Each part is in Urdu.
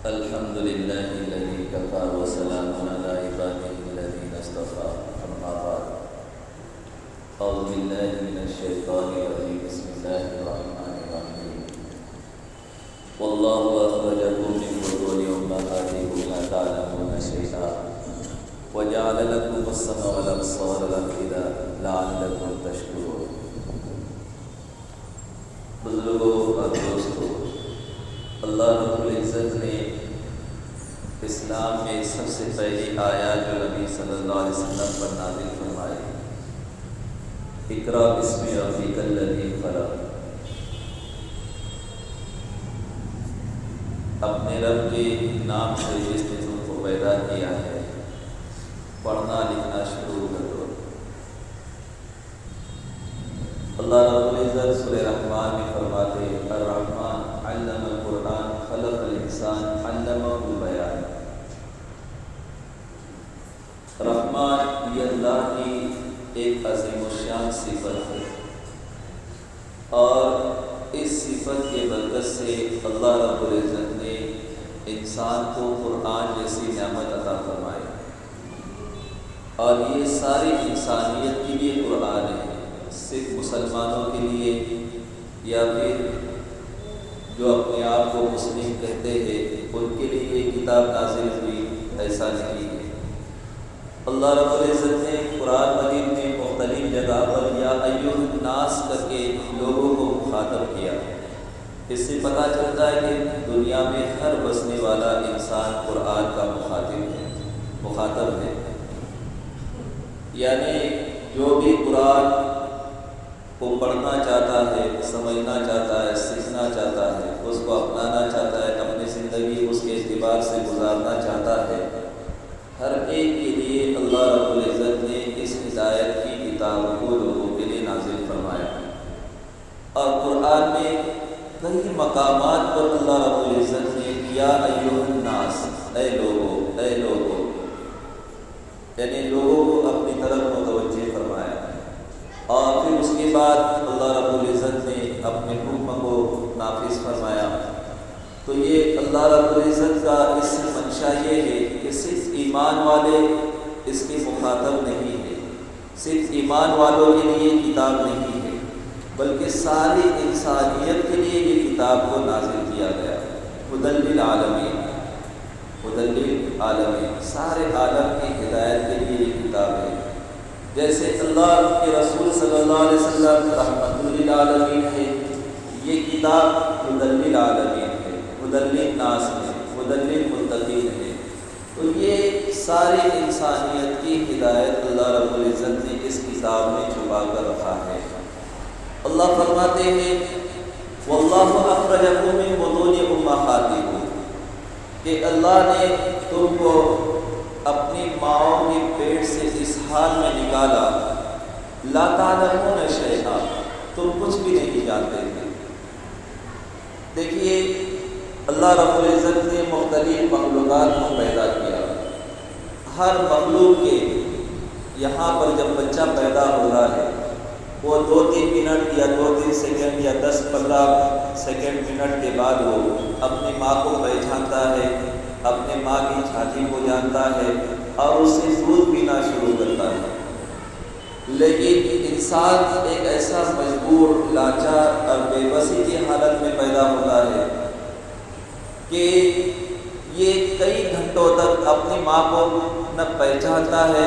الحمد لله الذي كفى وسلام على عباده الذين اصطفى أما بعد أعوذ بالله من الشيطان الرجيم بسم الله الرحمن الرحيم والله أخرجكم من بطون أمهاتكم لا تعلمون شيئا وجعل لكم السمع والأبصار والأفئدة لعلكم تشكرون. بزرگوں اور دوستوں، اللہ رب العزت نے اسلام میں سب سے پہلی آیات جو نبی صلی اللہ علیہ وسلم پر نازل فرمائی، اقرأ باسم ربک الذی خلق، اپنے رب کے نام سے جس نے تم کو پیدا کیا ہے پڑھنا لکھنا شروع کر دو. اللہ رب العزت سورہ رحمان میں فرماتے ہیں الرحمن علم القرآن خلق الانسان علمہ البیان. رحمان یہ اللہ کی ایک عظیم الشان صفت ہے، اور اس صفت کے برکت سے اللہ رب العزت نے انسان کو قرآن جیسی نعمت عطا فرمائی، اور یہ ساری انسانیت کے لیے قرآن ہے، صرف مسلمانوں کے لیے یا پھر جو اپنے آپ کو مسلم کہتے ہیں ان کے لیے یہ کتاب نازل ہوئی، ایسا نہیں ہے. اللہ رب العزت نے قرآن مجید میں مختلف جگہ پر یا ایھا الناس کر کے لوگوں کو مخاطب کیا. اس سے پتہ چلتا ہے کہ دنیا میں ہر بسنے والا انسان قرآن کا مخاطب ہے. یعنی جو بھی قرآن کو پڑھنا چاہتا ہے، سمجھنا چاہتا ہے، سیکھنا چاہتا ہے، اس کو اپنانا چاہتا ہے، اپنی زندگی اس کے اعتبار سے گزارنا چاہتا ہے، ہر ایک کے لیے اللہ رب العزت نے اس ہدایت کی کتاب کو لوگوں کے لیے نازل فرمایا. اور قرآن میں کئی مقامات پر اللہ رب العزت نے یا ایھا الناس، اے لوگوں یعنی لوگوں کو اپنی طرف متوجہ فرمایا. اور پھر اس کے بعد اللہ رب العزت نے اپنے حکم کو نافذ فرمایا. تو یہ اللہ رب العزت کا اس سے منشا یہ ہے کہ صرف ایمان والے اس کے مخاطب نہیں ہے، صرف ایمان والوں کے لیے کتاب نہیں ہے، بلکہ ساری انسانیت کے لیے یہ کتاب کو نازل کیا گیا. ھدی للعالمین، سارے عالم کی ہدایت کے لیے یہ کتاب ہے. جیسے اللہ کے رسول صلی اللہ علیہ وسلم رحمۃ للعالمین ہے، یہ کتاب ھدی للعالمین ہے، ھدی للناس ہے، ھدی للمتقین ہے. تو یہ ساری انسانیت کی ہدایت اللہ رب العزت نے اس کتاب میں چھپا کر رکھا ہے. اللہ فرماتے ہیں واللہ اخرجکم من بطون امہاتکم، کہ اللہ نے تم کو اپنی ماؤں کے پیٹ سے اس حال میں نکالا لا تعلمون شیئا، تم کچھ بھی نہیں جانتے تھے. دیکھیے اللہ رب العزت نے مختلف مخلوقات کو پیدا کیا. ہر مخلوق کے یہاں پر جب بچہ پیدا ہو رہا ہے وہ 2-3 منٹ یا 2-3 سیکنڈ یا 10-15 سیکنڈ منٹ کے بعد وہ اپنی ماں کو پہچانتا ہے، اپنے ماں کی چھاتی کو جانتا ہے اور اس سے دودھ پینا شروع کرتا ہے. لیکن انسان ایک ایسا مجبور، لاچار اور بے بسی کی حالت میں پیدا ہوتا ہے کہ یہ کئی گھنٹوں تک اپنی ماں کو نہ پہچانتا ہے،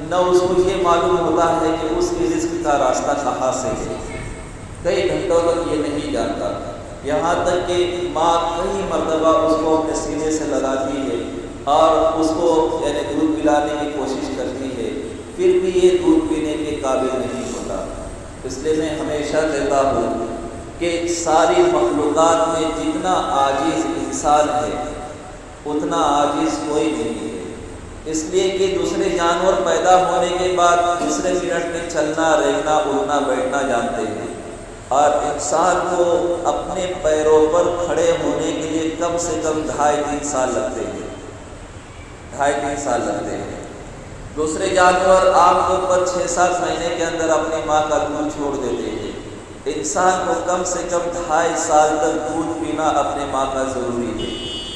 نہ اس کو یہ معلوم ہوتا ہے کہ اس کے رزق کا راستہ کہاں سے ہے. کئی گھنٹوں تک یہ نہیں جانتا، یہاں تک کہ ماں کئی مرتبہ اس کو اپنے سینے سے لگاتی ہے اور اس کو یعنی دودھ پلانے کی کوشش کرتی ہے، پھر بھی یہ دودھ پینے کے قابل نہیں ہوتا. اس لیے میں ہمیشہ کہتا ہوں کہ ساری مخلوقات میں جتنا عاجز انسان ہے اتنا عاجز کوئی نہیں ہے. اس لیے کہ دوسرے جانور پیدا ہونے کے بعد دوسرے منٹ میں چلنا، رہنا، اٹھنا، بیٹھنا جانتے ہیں، اور انسان کو اپنے پیروں پر کھڑے ہونے کے لیے کم سے کم 2.5-3 سال لگتے ہیں. دوسرے جانور عام طور پر 6-7 مہینے کے اندر اپنی ماں کا دودھ چھوڑ دیتے ہیں. انسان کو کم سے کم 2.5 سال تک دودھ پینا اپنے ماں کا ضروری ہے.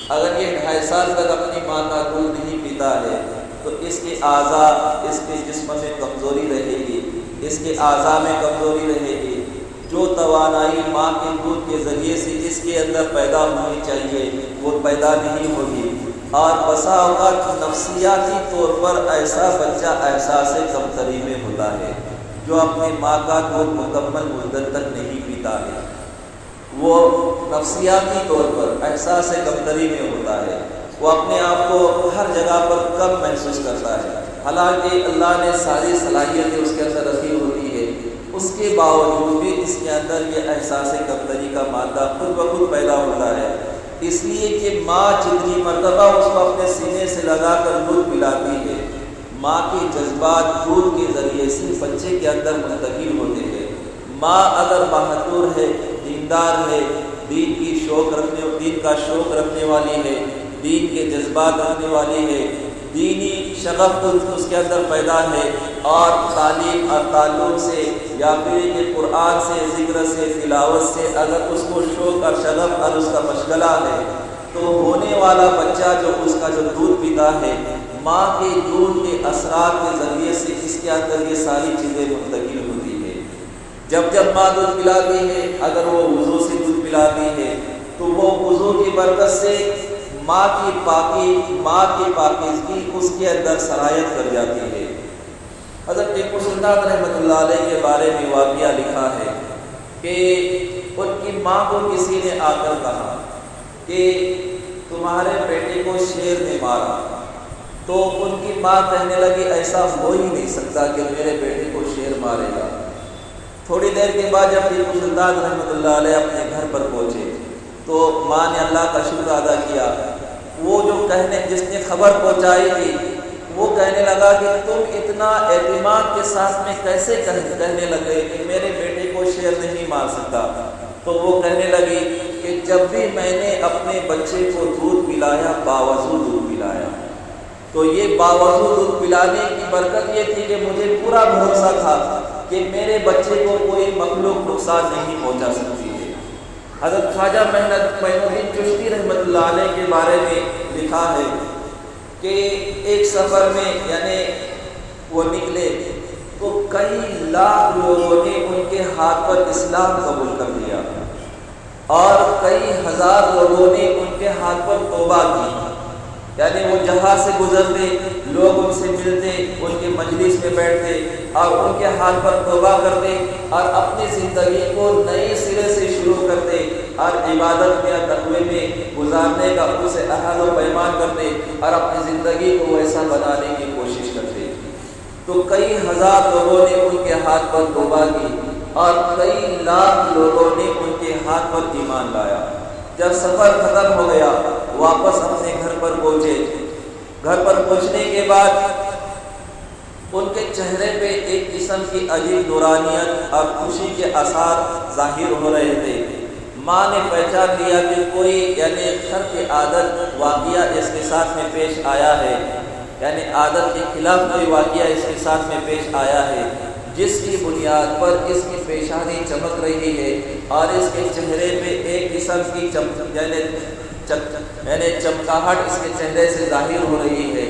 اگر یہ 2.5 سال تک اپنی ماں کا دودھ نہیں پیتا ہے تو اس کے اعضاء، اس کے جسم میں کمزوری رہے گی، اس کے اعضاء میں کمزوری رہے گی، جو توانائی ماں کے دودھ کے ذریعے سے اس کے اندر پیدا ہونی چاہیے وہ پیدا نہیں ہوگی، اور بسا اوقات نفسیاتی طور پر ایسا بچہ احساس کمتری میں ہوتا ہے جو اپنی ماں کا دودھ مکمل مدت تک نہیں پیتا ہے، وہ نفسیاتی طور پر احساس کمتری میں ہوتا ہے، وہ اپنے آپ کو ہر جگہ پر کم محسوس کرتا ہے، حالانکہ اللہ نے ساری صلاحیتیں اس کے اندر رکھی ہوتی ہے، اس کے باوجود بھی اس کے اندر یہ احساس کمتری کا مادہ خود بخود پیدا ہوتا ہے، اس لیے کہ ماں جتنی مرتبہ اس کو اپنے سینے سے لگا کر دودھ پلاتی ہے، ماں کے جذبات دودھ کے ذریعے سے بچے کے اندر منتقل ہوتے ہیں۔ ماں اگر بہادر ہے، دیندار ہے، دین کا شوق رکھنے والی ہے، دین کے جذبات رکھنے والی ہے، دینی شغف اس کے اندر پیدا ہے، اور تعلیم اور تعلم سے یا پھر کہ قرآن سے، ذکر سے، تلاوت سے اگر اس کو شوق اور شغف اور اس کا مشغلہ ہے تو ہونے والا بچہ جو اس کا جو دودھ پیتا ہے، ماں کے دودھ کے اثرات کے ذریعے سے اس کے اندر یہ ساری چیزیں منتقل ہوتی ہے۔ جب ماں دودھ پلاتی ہے، اگر وہ وضو سے دودھ پلاتی ہے تو وہ وضو کی برکت سے ماں کی پاکیزگی اس کے اندر سرایت کر جاتی ہے۔ حضرت ٹیپو سلطان رحمۃ اللہ علیہ کے بارے میں واقعہ لکھا ہے کہ ان کی ماں کو کسی نے آ کر کہا کہ تمہارے بیٹے کو شیر نے مارا، تو ان کی ماں کہنے لگی ایسا ہو ہی نہیں سکتا کہ میرے بیٹے کو شیر مارے گا۔ تھوڑی دیر کے بعد جب ٹیپو سلطان رحمۃ اللہ علیہ اپنے گھر پر پہنچے تو ماں نے اللہ کا شکر ادا کیا، وہ جو جس نے خبر پہنچائی تھی وہ کہنے لگا کہ تم اتنا اعتماد کے ساتھ میں کیسے کہنے لگے کہ میرے بیٹے کو شیر نہیں مار سکتا؟ تو وہ کہنے لگی کہ جب بھی میں نے اپنے بچے کو دودھ پلایا باوضو دودھ پلایا، تو یہ باوضو دودھ پلانے کی برکت یہ تھی کہ مجھے پورا بھروسہ تھا کہ میرے بچے کو کوئی مخلوق نقصان نہیں پہنچا سکتی ہے۔ حضرت خواجہ معین الدین چشتی رحمۃ اللہ علیہ کے بارے میں لکھا ہے کہ ایک سفر میں یعنی وہ نکلے تو کئی لاکھ لوگوں نے ان کے ہاتھ پر اسلام قبول کر لیا، اور کئی ہزار لوگوں نے ان کے ہاتھ پر توبہ کی، یعنی وہ جہاں سے گزرتے لوگ ان سے ملتے، ان کے مجلس میں بیٹھتے اور ان کے ہاتھ پر توبہ کرتے اور اپنی زندگی کو نئے سرے سے شروع کرتے اور عبادت میں اور تقوی میں گزارنے کا ان سے عہد و پیمان کرتے اور اپنی زندگی کو ویسا بنانے کی کوشش کرتے۔ تو کئی ہزار لوگوں نے ان کے ہاتھ پر توبہ کی اور کئی لاکھ لوگوں نے ان کے ہاتھ پر ایمان لایا۔ جب سفر ختم ہو گیا واپس اپنے گھر پر پہنچے، گھر پر پہنچنے کے بعد ان کے چہرے پہ ایک قسم کی عجیب نورانیت اور خوشی کے آثار ظاہر ہو رہے تھے۔ ماں نے پہچان لیا کہ کوئی یعنی خرق عادت واقعہ اس کے ساتھ میں پیش آیا ہے، یعنی عادت کے خلاف کوئی واقعہ اس کے ساتھ میں پیش آیا ہے، جس کی بنیاد پر اس کی پیشانی چمک رہی ہے اور اس کے چہرے پہ ایک قسم کی یعنی چمکاہٹ اس کے چہرے سے ظاہر ہو رہی ہے۔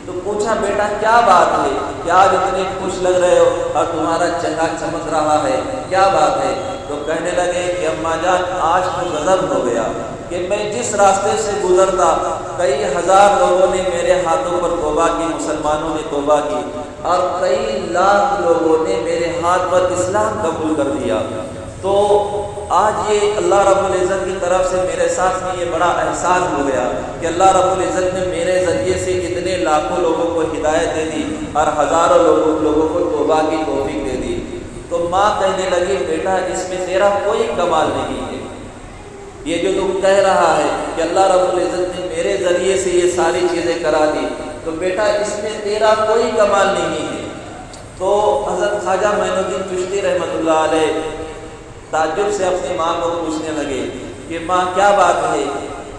تو پوچھا بیٹا کیا بات ہے، کیا آج اتنے خوش لگ رہے ہو اور تمہارا چہرہ چمک رہا ہے، کیا بات ہے؟ تو کہنے لگے کہ اماں جان آج تو غضب ہو گیا کہ میں جس راستے سے گزرتا کئی ہزار لوگوں نے میرے ہاتھوں پر توبہ کی، مسلمانوں نے توبہ کی، اور کئی لاکھ لوگوں نے میرے ہاتھ پر اسلام قبول کر دیا۔ تو آج یہ اللہ رب العزت کی طرف سے میرے ساتھ میں یہ بڑا احسان ہو گیا کہ اللہ رب العزت نے میرے ذریعے سے اتنے لاکھوں لوگوں کو ہدایت دے دی اور ہزاروں لوگوں کو توبہ کی توفیق دے دی۔ تو ماں کہنے لگی بیٹا اس میں تیرا کوئی کمال نہیں ہے، یہ جو تم کہہ رہا ہے کہ اللہ رب العزت نے میرے ذریعے سے یہ ساری چیزیں کرا دی، تو بیٹا اس میں تیرا کوئی کمال نہیں ہے۔ تو حضرت خواجہ معین الدین چشتی رحمۃ اللہ علیہ تعجب سے اپنی ماں کو پوچھنے لگے کہ ماں کیا بات ہے؟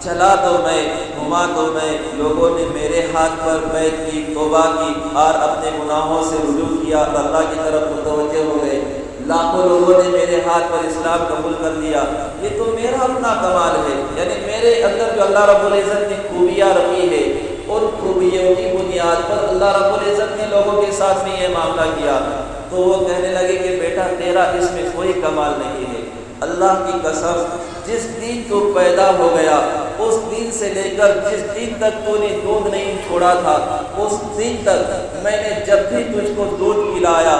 چلا تو میں، گھما تو میں، لوگوں نے میرے ہاتھ پر بیعت کی، توبہ کی اور اپنے گناہوں سے رجوع کیا اور اللہ کی طرف متوجہ ہو گئے، لاکھوں لوگوں نے میرے ہاتھ پر اسلام قبول کر لیا، یہ تو میرا اپنا کمال ہے، یعنی میرے اندر جو اللہ رب العزت نے خوبیاں رکھی ہے ان خوبیوں کی بنیاد پر اللہ رب العزت نے لوگوں کے ساتھ میں یہ معاملہ کیا۔ تو وہ کہنے لگے کہ بیٹا تیرا اس میں کوئی کمال نہیں ہے، اللہ کی قسم جس دن تو پیدا ہو گیا اس دن سے لے کر جس دن تک تو نے دودھ نہیں چھوڑا تھا اس دن تک میں نے جب بھی تجھ کو دودھ پلایا،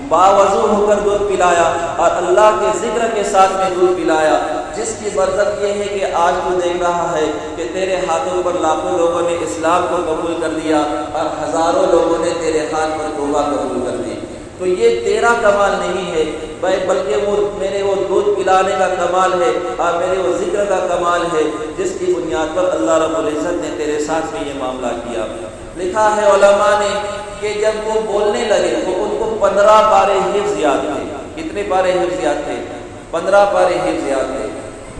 باوضو ہو کر دودھ پلایا اور اللہ کے ذکر کے ساتھ میں دودھ پلایا، جس کی برکت یہ ہے کہ آج تو دیکھ رہا ہے کہ تیرے ہاتھوں پر لاکھوں لوگوں نے اسلام کو قبول کر لیا اور ہزاروں لوگوں نے تیرے ہاتھ پر توبہ قبول کر لی۔ تو یہ تیرا کمال نہیں ہے بلکہ وہ میرے وہ دودھ پلانے کا کمال ہے اور میرے وہ ذکر کا کمال ہے، جس کی بنیاد پر اللہ رب العزت نے تیرے ساتھ میں یہ معاملہ کیا۔ لکھا ہے علماء نے کہ جب وہ بولنے لگے تو ان کو 15 پارے حفظ یاد تھے۔ کتنے پارے حفظ یاد تھے؟ 15 پارے حفظ یاد تھے۔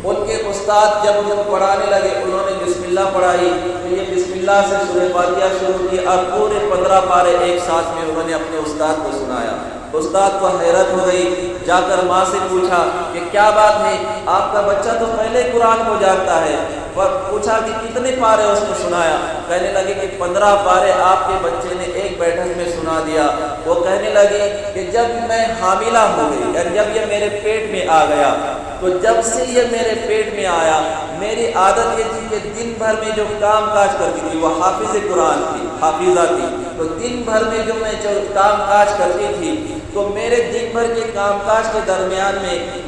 ان کے استاد جب ان کو پڑھانے لگے انہوں نے بسم اللہ پڑھائی تو یہ بسم اللہ سے سورہ فاتحہ شروع کی اور پورے 15 پارے ایک ساتھ میں انہوں نے اپنے استاد کو سنایا۔ استاد کو حیرت ہو گئی، جا کر ماں سے پوچھا کہ کیا بات ہے، آپ کا بچہ تو پہلے قرآن کو جانتا ہے، اور پوچھا کہ کتنے پارے اس کو سنایا؟ کہنے لگے کہ 15 پارے آپ کے بچے نے ایک بیٹھک میں سنا دیا۔ وہ کہنے لگے کہ جب میں حاملہ ہو گئی، یعنی جب یہ میرے پیٹ میں آ گیا، تو جب سے یہ میرے پیٹ میں آیا میری عادت یہ تھی کہ دن بھر میں جو کام کاج کرتی تھی، وہ حافظ قرآن تھی، حافظہ تھی، تو دن بھر میں جو میں کام کاج کرتی تھی تو میرے دن بھر کے کام کاج کے درمیان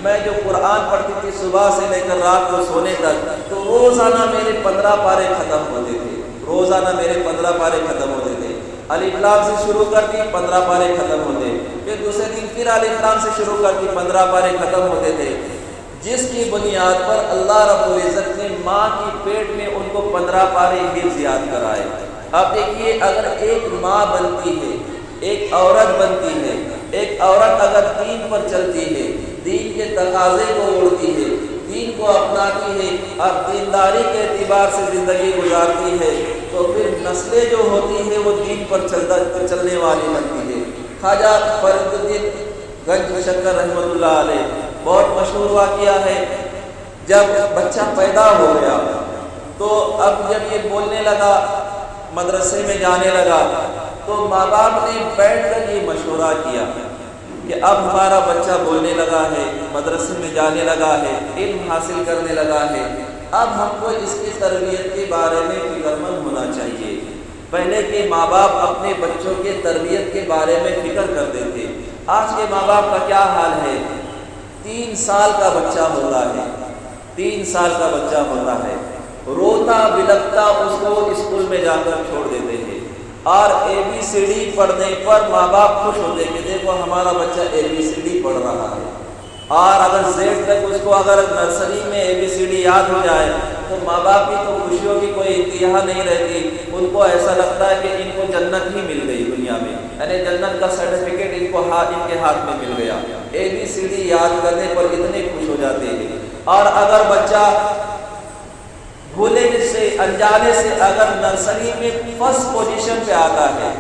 میں جو قرآن پڑھتی تھی صبح سے لے کر رات کو سونے تک، تو روزانہ میرے 15 پارے ختم ہوتے تھے، روزانہ میرے 15 پارے ختم ہوتے تھے۔ الف لام سے شروع کرتی 15 پارے ختم ہوتے، پھر دوسرے دن پھر الف لام سے شروع کرتی 15 پارے ختم ہوتے تھے، جس کی بنیاد پر اللہ رب العزت نے ماں کی پیٹ میں ان کو 15 پارے حفظ یاد کرائے۔ اب دیکھیے اگر ایک ماں بنتی ہے، ایک عورت بنتی ہے، ایک عورت اگر دین پر چلتی ہے، دین کے تقاضے کو اوڑھتی ہے، دین کو اپناتی ہے اور دینداری کے اعتبار سے زندگی گزارتی ہے، تو پھر نسلیں جو ہوتی ہیں وہ دین پر چلنے والی بنتی ہے۔ خواجہ فرید الدین گنج شکر رحمۃ اللہ علیہ بہت مشہور واقعہ ہے، جب بچہ پیدا ہو گیا تو اب جب یہ بولنے لگا، مدرسے میں جانے لگا، تو ماں باپ نے بیٹھ کر یہ مشورہ کیا کہ اب ہمارا بچہ بولنے لگا ہے، مدرسے میں جانے لگا ہے، علم حاصل کرنے لگا ہے، اب ہم کو اس کی تربیت کے بارے میں فکر مند ہونا چاہیے۔ پہلے کے ماں باپ اپنے بچوں کے تربیت کے بارے میں فکر کرتے تھے، آج کے ماں باپ کا کیا حال ہے؟ 3 سال کا بچہ ہوتا ہے، 3 سال کا بچہ ہوتا ہے، روتا بلکتا اس کو اسکول میں جا کر چھوڑ دیتے ہیں، اور ABCD پڑھنے پر ماں باپ خوش ہوتے کہ دیکھو ہمارا بچہ ABCD پڑھ رہا ہے، اور اگر Z تک اس کو اگر نرسری میں ABCD یاد ہو جائے تو ماں باپ کی تو خوشیوں کی کوئی انتہا نہیں رہتی، ان کو ایسا لگتا ہے کہ ان کو جنت ہی مل گئی دنیا میں، یعنی جنت کا سرٹیفکیٹ ان کے ہاتھ میں مل گیا، ABCD یاد کرنے پر اتنے خوش ہو جاتے ہیں۔ اور اگر بچہ بھولے سے انجانے سے اگر نرسری میں فرسٹ پوزیشن پہ آتا ہے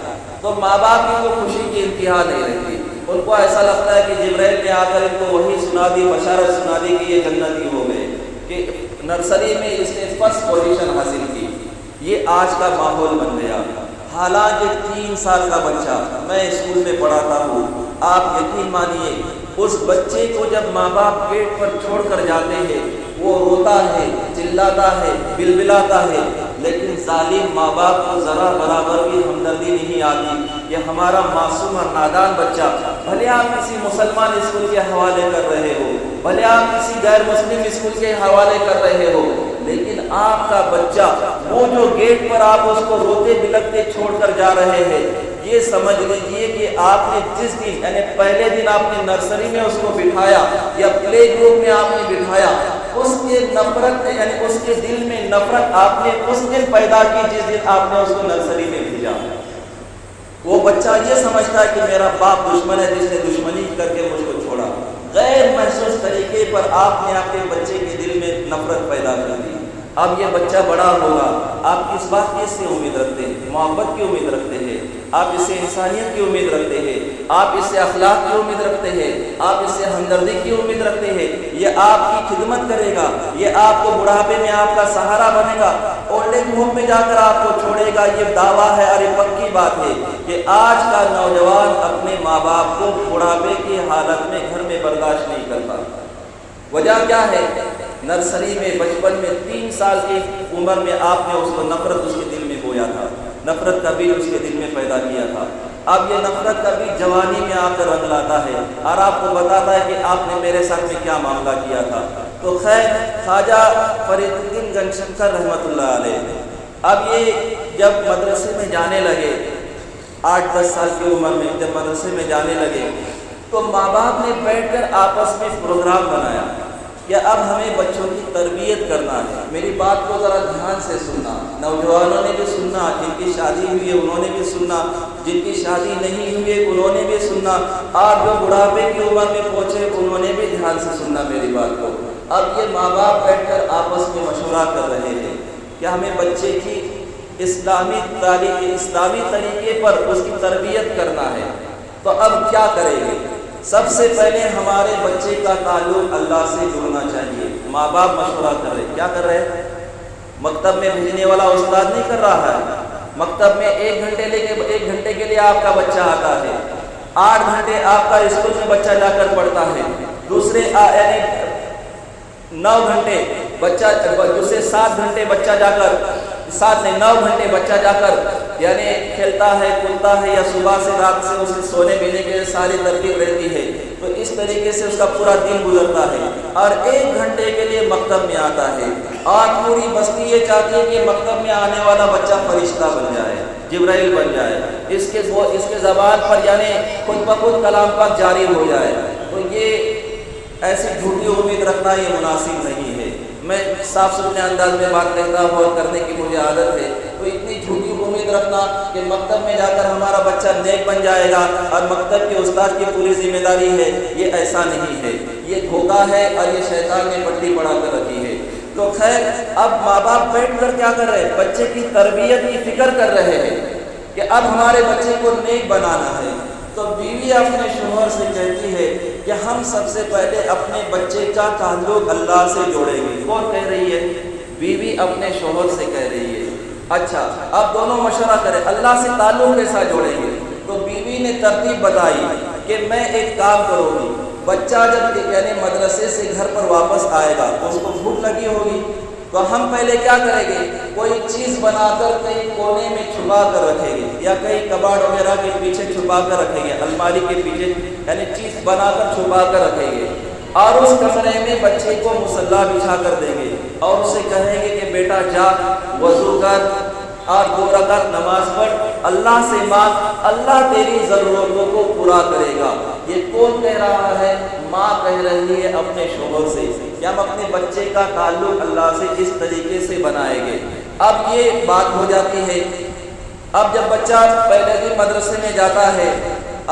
تو ماں باپ کی تو خوشی کی انتہا نہیں رہتی، ان کو ایسا لگتا ہے کہ جبرائیل نے آ کر ان کو وہی سنا دی، بشارت سنا دی کہ یہ جنتی ہو گئے کہ نرسری میں اس نے فرسٹ پوزیشن حاصل کی۔ یہ آج کا ماحول بن گیا، حالانکہ 3 سال کا بچہ میں اسکول میں پڑھاتا ہوں، آپ یقین مانیے اس بچے کو جب ماں باپ پیٹ پر چھوڑ کر جاتے ہیں وہ روتا ہے، چلاتا ہے، بلبلاتا ہے، لیکن ظالم ماں باپ کو ذرا برابر بھی ہمدردی نہیں آتی کہ ہمارا معصوم اور نادان بچہ، بھلے آپ کسی مسلمان اسکول کے حوالے کر رہے ہو، بھلے آپ کسی غیر مسلم اسکول کے حوالے کر رہے ہو، لیکن آپ کا بچہ وہ جو گیٹ پر آپ اس کو روتے بلکتے چھوڑ کر جا رہے ہیں، یہ سمجھ لیجئے کہ آپ نے جس دن یعنی پہلے دن آپ نے نرسری میں اس کو بٹھایا یا پلے گروپ میں آپ نے بٹھایا، اس کے نفرت یعنی اس کے دل میں نفرت آپ نے اس دن پیدا کی جس دن آپ نے اس کو نرسری میں بھیجا۔ وہ بچہ یہ سمجھتا ہے کہ میرا باپ دشمن ہے جس نے دشمنی کر کے مجھ کو چھوڑا، غیر محسوس طریقے پر آپ نے آپ کے بچے کے دل میں نفرت پیدا کر دی۔ اب یہ بچہ بڑا ہوگا، آپ کس بات کی اس سے امید رکھتے ہیں؟ محبت کی امید رکھتے ہیں، آپ اس سے انسانیت کی امید رکھتے ہیں، آپ اس سے اخلاق کی امید رکھتے ہیں، آپ اس سے ہمدردی کی امید رکھتے ہیں، یہ آپ کی خدمت کرے گا، یہ آپ کو بڑھاپے میں آپ کا سہارا بنے گا، اولڈ ایج ہوم میں جا کر آپ کو چھوڑے گا۔ یہ دعویٰ ہے اور یہ پکی بات ہے کہ آج کا نوجوان اپنے ماں باپ کو بڑھاپے کی حالت میں گھر میں برداشت نہیں کرتا۔ وجہ کیا ہے؟ نرسری میں، بچپن میں 3 سال کی عمر میں آپ نے اس کو نفرت اس کے دل میں بویا تھا، نفرت کا بیج اس کے دل میں پیدا کیا تھا۔ اب یہ نفرت کا بیج جوانی میں آ کر رنگ لاتا ہے اور آپ کو بتاتا ہے کہ آپ نے میرے ساتھ میں کیا معاملہ کیا تھا۔ تو خیر، خواجہ فرید الدین گنج شنکر رحمۃ اللہ علیہ اب یہ جب مدرسے میں جانے لگے، 8-10 سال کی عمر میں جب مدرسے میں جانے لگے تو ماں باپ نے بیٹھ کر آپس میں پروگرام بنایا کہ اب ہمیں بچوں کی تربیت کرنا ہے۔ میری بات کو ذرا دھیان سے سننا، نوجوانوں نے بھی سننا، جن کی شادی ہوئی ہے انہوں نے بھی سننا، جن کی شادی نہیں ہوئی ہے انہوں نے بھی سننا، اور جو بڑھاپے کی عمر میں پہنچے انہوں نے بھی دھیان سے سننا میری بات کو۔ اب یہ ماں باپ بیٹھ کر آپس میں مشورہ کر رہے ہیں کہ ہمیں بچے کی اسلامی طریقے پر اس کی تربیت کرنا ہے، تو اب کیا کریں گے؟ سب سے پہلے ہمارے بچے کا تعلق اللہ سے جڑنا چاہیے۔ ماں باپ مشورہ کر رہے، کیا کر رہے ہیں؟ مکتب میں بھیجنے والا استاد نہیں کر رہا ہے، مکتب میں 1 گھنٹے کے لیے آپ کا بچہ آتا ہے، 8 گھنٹے آپ کا اسکول میں بچہ جا کر پڑھتا ہے، دوسرے یعنی 9 گھنٹے بچہ، دوسرے 7 گھنٹے بچہ جا کر 9 گھنٹے بچہ جا کر یعنی کھیلتا ہے، کودتا ہے، یا صبح سے رات سے اسے سونے پینے کے ساری ترتیب رہتی ہے، تو اس طریقے سے اس کا پورا دن گزرتا ہے، اور 1 گھنٹے کے لیے مکتب میں آتا ہے، اور پوری بستی یہ چاہتی ہے کہ مکتب میں آنے والا بچہ فرشتہ بن جائے، جبرائیل بن جائے، اس کے زبان پر یعنی خود بخود کلام پاک جاری ہو جائے۔ تو یہ ایسی جھوٹی امید رکھنا یہ مناسب نہیں ہے۔ میں صاف ستھرے انداز میں بات کرتا ہوں اور کرنے کی مجھے عادت ہے، تو اتنی جھوٹی امید رکھنا کہ مکتب میں جا کر ہمارا بچہ نیک بن جائے گا اور مکتب کے استاد کی پوری ذمہ داری ہے، یہ ایسا نہیں ہے، یہ دھوکہ ہے اور یہ شیطان نے پٹی پڑھا کر رکھی ہے۔ تو خیر، اب ماں باپ بیٹھ کر کیا کر رہے ہیں؟ بچے کی تربیت کی فکر کر رہے ہیں کہ اب ہمارے بچے کو نیک بنانا ہے۔ تو بیوی اپنے شوہر سے کہتی ہے کہ ہم سب سے پہلے اپنے بچے کا تعلق اللہ سے جوڑیں گے۔ کون کہہ رہی ہے؟ بیوی اپنے شوہر سے کہہ رہی ہے۔ اچھا، اب دونوں مشورہ کریں، اللہ سے تعلق کیسا جوڑیں گے؟ تو بیوی نے ترتیب بتائی کہ میں ایک کام کروں گی، بچہ جب یعنی مدرسے سے گھر پر واپس آئے گا تو اس کو بھوک لگی ہوگی، تو ہم پہلے کیا کریں گے؟ کوئی چیز بنا کر کہیں کونے میں چھپا کر رکھیں گے، یا کہیں کباڑ وغیرہ کے پیچھے چھپا کر رکھیں گے، الماری کے پیچھے یعنی چیز بنا کر چھپا کر رکھیں گے، اور اس کمرے میں بچے کو مصلی بچھا کر دیں گے اور اسے کہیں گے کہ بیٹا جا، وضو کر اور 2 رکعت نماز پڑھ، اللہ سے مانگ، اللہ تیری ضرورتوں کو پورا کرے گا۔ یہ کون کہہ رہا ہے؟ ماں کہہ رہی ہے اپنے شوہر سے کہ ہم اپنے بچے کا تعلق اللہ سے اس طریقے سے بنائیں گے۔ اب یہ بات ہو جاتی ہے، اب جب بچہ پہلے دن مدرسے میں جاتا ہے،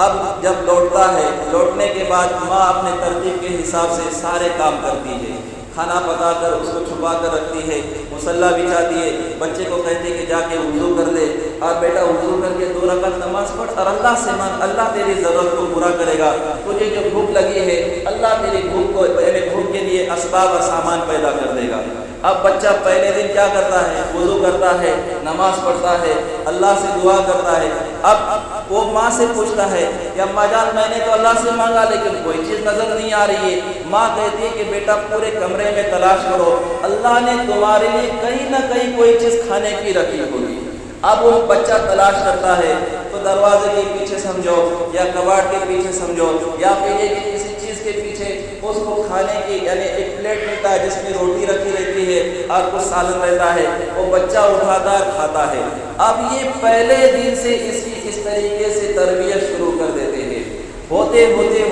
اب جب لوٹتا ہے، لوٹنے کے بعد ماں اپنے ترتیب کے حساب سے سارے کام کرتی ہے، کھانا پکا کر اس کو چھپا کر رکھتی ہے، مصلی بچھاتی ہے، بچے کو کہتی ہے کہ جا کے وضو کر لے اور بیٹا وضو کر کے 2 رکعت نماز پڑھ اور اللہ سے مانگ، اللہ تیری ضرورت کو پورا کرے گا، تجھے جو بھوک لگی ہے اللہ تیری بھوک کو یعنی بھوک کے لیے اسباب اور سامان پیدا کر دے گا۔ اب بچہ پہلے دن کیا کرتا ہے؟ وضو کرتا ہے، نماز پڑھتا ہے، اللہ سے دعا کرتا ہے۔ اب وہ ماں سے پوچھتا ہے کہ اماں جان میں نے تو اللہ سے مانگا لیکن کوئی چیز نظر نہیں آ رہی ہے۔ ماں کہتی ہے کہ بیٹا پورے کمرے میں تلاش کرو، اللہ نے تمہارے لیے کہیں نہ کہیں کوئی چیز کھانے کی رکھی ہوگی۔ اب وہ بچہ تلاش کرتا ہے تو دروازے کے پیچھے سمجھو یا کباڑ کے پیچھے سمجھو یا پھر یہ کسی چیز کے پیچھے اس کو کھانے کی یعنی ایک پلیٹ ملتا ہے جس میں روٹی رکھی رہتی ہے اور کچھ سالن رہتا ہے، وہ بچہ اٹھاتا ہے کھاتا ہے۔ اب یہ پہلے دن سے اس کی اس طریقے سے تربیت شروع کر دیتے ہیں، ہوتے ہوتے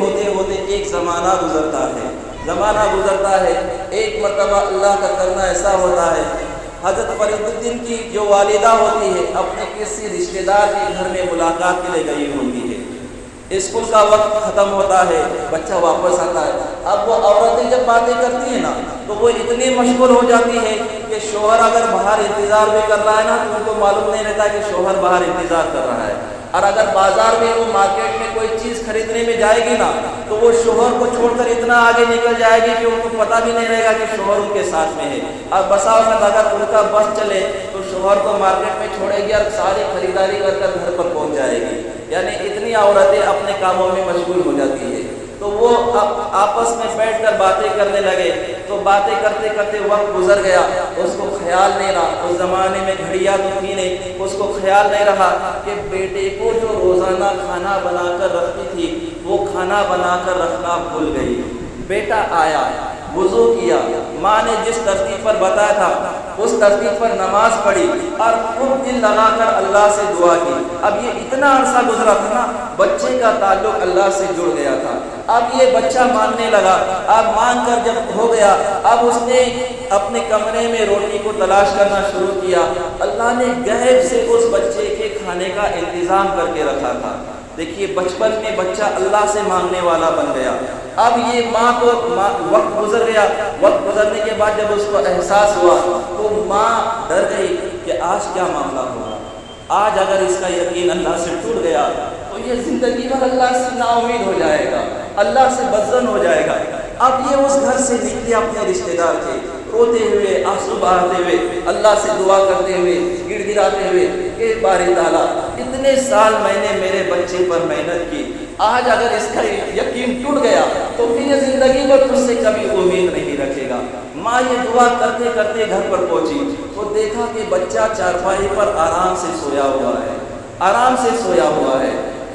ایک زمانہ گزرتا ہے، ایک مرتبہ اللہ کا کرنا ایسا ہوتا ہے، حضرت فرید الدین کی جو والدہ ہوتی ہے اپنے کسی رشتہ دار کے گھر میں ملاقات کے لیے گئی ہوتی ہے، اسکول کا وقت ختم ہوتا ہے، بچہ واپس آتا ہے۔ اب وہ عورتیں جب باتیں کرتی ہیں نا تو وہ اتنی مشغول ہو جاتی ہے کہ شوہر اگر باہر انتظار بھی کر رہا ہے نا تو ان کو معلوم نہیں رہتا کہ شوہر باہر انتظار کر رہا ہے. اور اگر بازار میں وہ مارکیٹ میں کوئی چیز خریدنے میں جائے گی نا تو وہ شوہر کو چھوڑ کر اتنا آگے نکل جائے گی کہ ان کو پتہ بھی نہیں رہے گا کہ شوہر ان کے ساتھ میں ہے. اور بسا اوقات اگر ان کا بس چلے تو شوہر کو مارکیٹ میں چھوڑے گی اور ساری خریداری کر کر گھر پر پہنچ جائے گی. یعنی اتنی عورتیں اپنے کاموں میں مشغول ہو جاتی ہے. تو وہ آپس میں بیٹھ کر باتیں کرنے لگے تو باتیں کرتے کرتے وقت گزر گیا. اس کو خیال نہیں رہا, اس زمانے میں گھڑیاں تو تھی نہیں, اس کو خیال نہیں رہا کہ بیٹے کو جو روزانہ کھانا بنا کر رکھتی تھی وہ کھانا بنا کر رکھنا بھول گئی. بیٹا آیا, وضو کیا, ماں نے جس ترتیب پر بتایا تھا اس ترتیب پر نماز پڑھی اور خود دل لگا کر اللہ سے دعا کی. اب یہ اتنا عرصہ گزرا تھا نا, بچے کا تعلق اللہ سے جڑ گیا تھا. اب یہ بچہ ماننے لگا. اب مان کر جب ہو گیا, اب اس نے اپنے کمرے میں روٹی کو تلاش کرنا شروع کیا. اللہ نے غیب سے اس بچے کے کھانے کا انتظام کر کے رکھا تھا. دیکھیے بچپن میں بچہ اللہ سے مانگنے والا بن گیا. اب یہ ماں کو وقت گزر گیا, وقت گزرنے کے بعد جب اس کو احساس ہوا تو ماں ڈر گئی کہ آج کیا معاملہ ہوگا. آج اگر اس کا یقین اللہ سے ٹوٹ گیا تو یہ زندگی بھر اللہ سے نا امید ہو جائے گا, اللہ سے بدظن ہو جائے گا. اب یہ اس گھر سے نکلے اپنے رشتے دار کے, روتے ہوئے, آنسو بہاتے ہوئے, اللہ سے دعا کرتے ہوئے, گڑ گڑاتے ہوئے کہ باری تعالیٰ اتنے سال میں نے میرے بچے پر محنت کی, آج اگر اس کا یقین ٹوٹ گیا تو پھر یہ زندگی میں تجھ سے کبھی امید نہیں رکھے گا. ماں یہ دعا کرتے کرتے گھر پر پہنچی تو دیکھا کہ بچہ چارپائی پر آرام سے سویا ہوا ہے, آرام سے سویا ہوا ہے.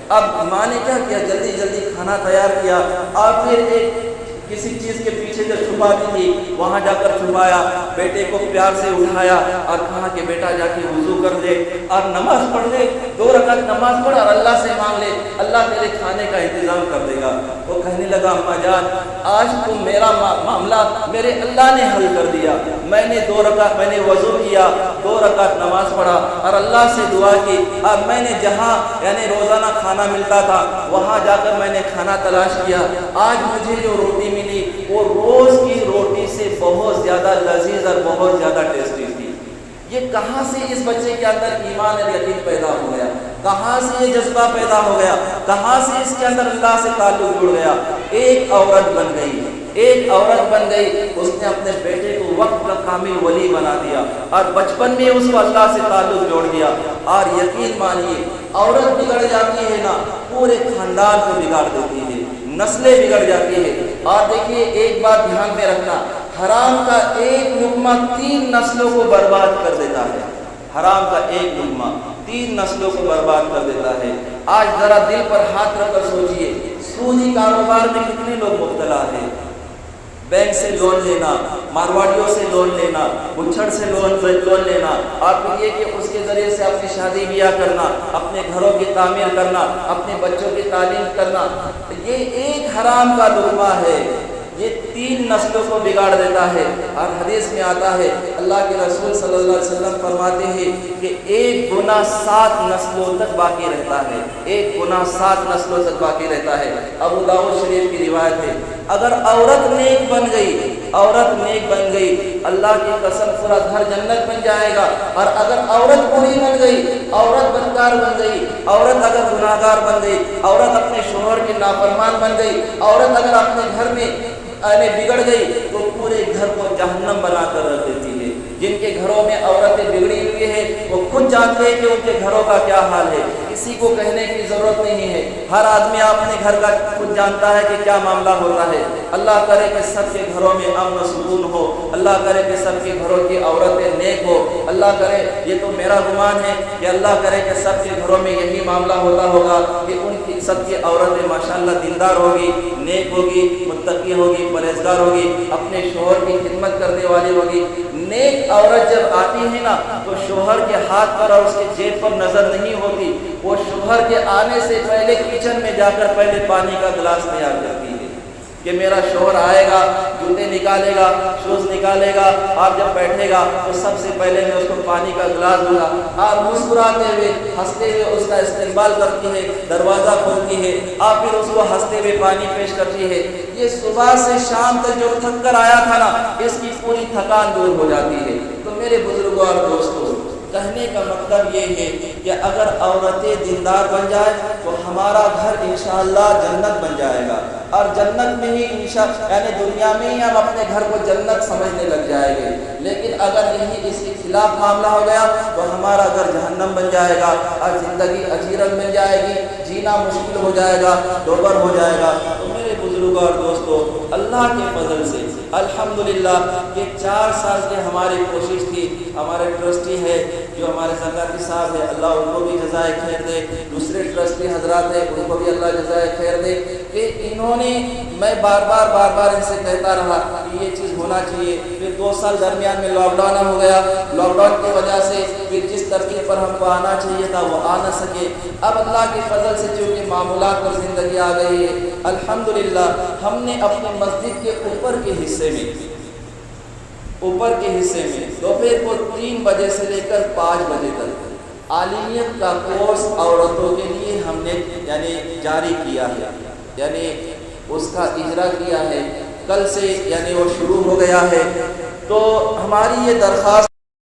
اب ماں نے کیا کیا, جلدی جلدی کھانا تیار کیا اور پھر ایک کسی چیز کے پیچھے جو چھپاتی تھی وہاں جا کر چھپایا. بیٹے کو پیار سے اٹھایا اور کہا کہ بیٹا جا کے وضو کر لے اور نماز پڑھ لے, 2 رکعت نماز پڑھ اور اللہ سے مانگ لے, اللہ تیرے کھانے کا انتظام کر دے گا. وہ کہنے لگا اماں جان آج تو میرا معاملہ میرے اللہ نے حل کر دیا. میں نے 2 رکعت میں نے وضو کیا, 2 رکعت نماز پڑھا اور اللہ سے دعا کی. اب میں نے جہاں یعنی روزانہ کھانا ملتا تھا وہاں جا کر میں نے کھانا تلاش کیا. آج مجھے جو روٹی ملی وہ روز کی روٹی سے بہت زیادہ لذیذ اور بہت زیادہ ٹیسٹی تھی. یہ کہاں سے اس بچے کے اندر ایمان اور یقین پیدا ہو گیا, کہاں سے یہ جذبہ پیدا ہو گیا, کہاں سے اس کے اندر اللہ سے تعلق جڑ گیا. ایک عورت بن گئی, ایک عورت بن گئی. اس نے اپنے بیٹے کو وقت کا کامل ولی بنا دیا اور بچپن میں اس کو اللہ سے تعلق جوڑ دیا. اور یقین مانیے عورت بگڑ جاتی ہے نا پورے خاندان کو بگاڑ دیتی ہے, نسلیں بگڑ جاتی ہے. اور دیکھیے ایک بات دھیان میں رکھنا, حرام کا ایک لقمہ 3 نسلوں کو برباد کر دیتا ہے. حرام کا ایک لقمہ 3 نسلوں کو برباد کر دیتا ہے. آج ذرا دل پر ہاتھ رکھ کر سوچئے سودی کاروبار میں کتنے لوگ مبتلا ہیں. بینک سے لون لینا, مارواڑیوں سے لون لینا, بچھڑ سے لون لینا اور پھر یہ کہ اس کے ذریعے سے اپنی شادی بیاہ کرنا, اپنے گھروں کی تعمیر کرنا, اپنے بچوں کی تعلیم کرنا. یہ ایک حرام کا لقمہ ہے, یہ 3 نسلوں کو بگاڑ دیتا ہے. اور حدیث میں آتا ہے اللہ کے رسول صلی اللہ علیہ وسلم فرماتے ہیں کہ ایک گناہ 7 نسلوں تک باقی رہتا ہے, ایک گناہ 7 نسلوں تک باقی رہتا ہے. ابو داؤد شریف کی روایت ہے اگر عورت نیک بن گئی, عورت نیک بن گئی, اللہ کی قسم پورا گھر جنت بن جائے گا. اور اگر عورت بری بن گئی, عورت بدکار بن گئی, عورت اگر گناہگار بن گئی, عورت اپنے شوہر کی نافرمان بن گئی, عورت اگر اپنے گھر میں بگڑ گئی تو پورے گھر کو جہنم بنا کر رکھ دیتی ہے. جن کے گھروں میں عورتیں بگڑی ہوئی ہیں وہ خود جانتے ہیں کہ ان کے گھروں کا کیا حال ہے, کسی کو کہنے کی ضرورت نہیں ہے. ہر آدمی اپنے گھر کا خود جانتا ہے کہ کیا معاملہ ہوتا ہے. اللہ کرے کہ سب کے گھروں میں امن و سکون ہو, اللہ کرے کہ سب کے گھروں کی عورتیں نیک ہو. اللہ کرے, یہ تو میرا گمان ہے کہ اللہ کرے کہ سب کے گھروں میں یہی معاملہ ہوتا ہوگا کہ ان کی سب کی عورتیں ماشاءاللہ دیندار ہوگی, نیک ہوگی, متقی ہوگی, پرہیزگار ہوگی, اپنے شوہر کی خدمت کرنے والی ہوگی. نیک عورت جب آتی ہے نا تو شوہر کے ہاتھ پر اور اس کے جیب پر نظر نہیں ہوتی, وہ شوہر کے آنے سے پہلے کچن میں جا کر پہلے پانی کا گلاس تیار کرتی ہے. کہ میرا شوہر آئے گا، جوتے نکالے گا، شوز نکالے گا، اور جب بیٹھے گا تو سب سے پہلے میں اس کو پانی کا گلاس دوں گا، اور مسکراتے ہوئے ہنستے ہوئے اس کا استقبال کرتی ہے، دروازہ کھولتی ہے، اور پھر اس کو ہنستے ہوئے پانی پیش کرتی ہے۔ یہ صبح سے شام تک جو تھک کر آیا تھا نا، اس کی پوری تھکان دور ہو جاتی ہے۔ تو میرے بزرگوں اور دوستوں، کہنے کا مطلب یہ ہے کہ اگر عورتیں دیندار بن جائے تو ہمارا گھر انشاءاللہ جنت بن جائے گا، اور جنت میں ہی یعنی دنیا میں ہی ہم اپنے گھر کو جنت سمجھنے لگ جائیں گے، لیکن اگر یہی اس کے خلاف معاملہ ہو گیا تو ہمارا گھر جہنم بن جائے گا، اور زندگی اجیرت بن جائے گی، جینا مشکل ہو جائے گا، دوبر ہو جائے گا۔ تو میرے بزرگوں اور دوستوں، اللہ کے فضل سے الحمدللہ یہ 4 سال کی ہماری کوشش تھی۔ ہمارے ٹرسٹی ہے جو ہمارے زکاتی صاحب ہے، اللہ ان کو بھی جزائے خیر دے، دوسرے ٹرسٹی حضرات ہیں ان کو بھی اللہ جزائے خیر دے، کہ انہوں نے، میں بار بار ان سے کہتا رہا کہ یہ چیز ہونا چاہیے۔ پھر 2 سال درمیان میں لاک ڈاؤن ہو گیا، لاک ڈاؤن کی وجہ سے پھر جس ترتیب پر ہم کو آنا چاہیے تھا وہ آ نہ سکے۔ اب اللہ کے فضل سے چونکہ معمولات پر زندگی آ گئی ہے، الحمدللہ ہم نے اپنے مسجد کے اوپر کے حصے میں دوپہر کو 3 بجے سے لے کر 5 بجے تک عالمیت کا کورس عورتوں کے لیے ہم نے جاری کیا ہے، یعنی اس کا اجرا کیا ہے، کل سے وہ شروع ہو گیا ہے۔ تو ہماری یہ درخواست